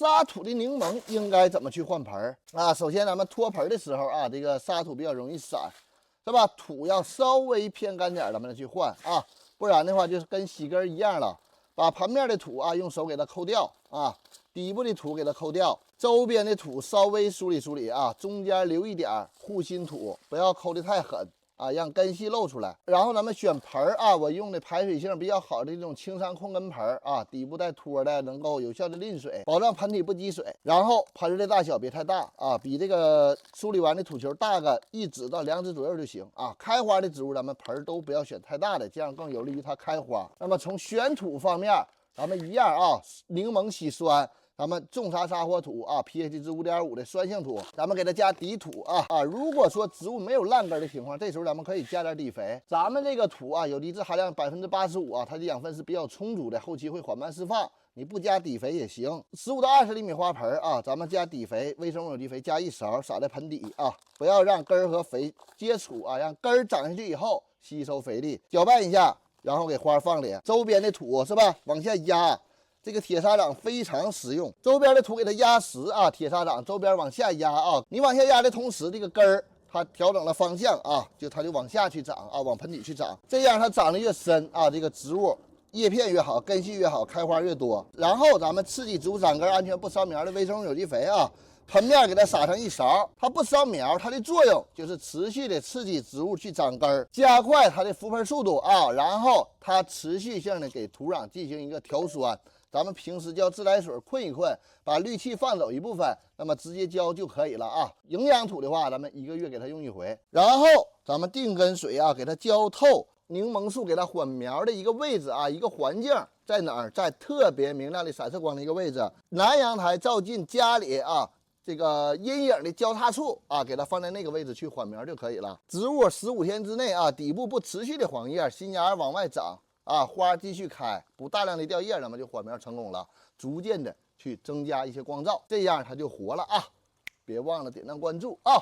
沙土的柠檬应该怎么去换盆啊？首先咱们脱盆的时候啊，这个沙土比较容易散，是吧？土要稍微偏干点，咱们再去换啊，不然的话就是跟洗根一样了。把盘面的土啊用手给它抠掉啊，底部的土给它抠掉，周边的土稍微梳理梳理啊，中间留一点护心土，不要抠得太狠。啊，让根系露出来。然后咱们选盆啊，我用的排水性比较好的这种青山控根盆啊，底部带托的，能够有效的淋水，保证盆体不积水。然后盆的大小别太大啊，比这个梳理完的土球大个1指到2指左右就行啊。开花的植物咱们盆都不要选太大的，这样更有利于它开花。那么从选土方面，咱们一样啊，柠檬烯酸。咱们重沙沙火土啊 ，pH 值5.5的酸性土，咱们给它加底土啊。如果说植物没有烂根的情况，这时候咱们可以加点底肥。咱们这个土啊，有离子含量85%啊，它的养分是比较充足的，后期会缓慢释放。你不加底肥也行。15到20厘米花盆啊，咱们加底肥，微生物有机肥加1勺，撒在盆底啊，不要让根儿和肥接触啊，让根儿长下去以后吸收肥力，搅拌一下，然后给花放里，周边的土是吧，往下压。这个铁砂掌非常实用，周边的土给它压实啊，铁砂掌周边往下压啊，你往下压的同时，这个根儿它调整了方向啊，它就往下去长啊，往盆底去长，这样它长得越深啊，这个植物叶片越好，根系越好，开花越多。然后咱们刺激植物长根、安全不烧苗的微生物有机肥啊，盆面给它撒上1勺，它不烧苗，它的作用就是持续的刺激植物去长根，加快它的复盆速度啊，然后它持续性的给土壤进行一个调酸。咱们平时浇自来水困一困，把氯气放走一部分，那么直接浇就可以了啊。营养土的话，咱们1个月给它用1回，然后咱们定根水啊，给它浇透。柠檬树给它缓苗的一个位置啊，一个环境在哪儿？在特别明亮的散射光的一个位置，南阳台照进家里啊，这个阴影的交叉处啊，给它放在那个位置去缓苗就可以了。植物15天之内啊，底部不持续的黄叶，新芽往外长。啊，花继续开，不大量的掉叶，那么就缓苗成功了。逐渐的去增加一些光照，这样它就活了啊！别忘了点赞关注啊！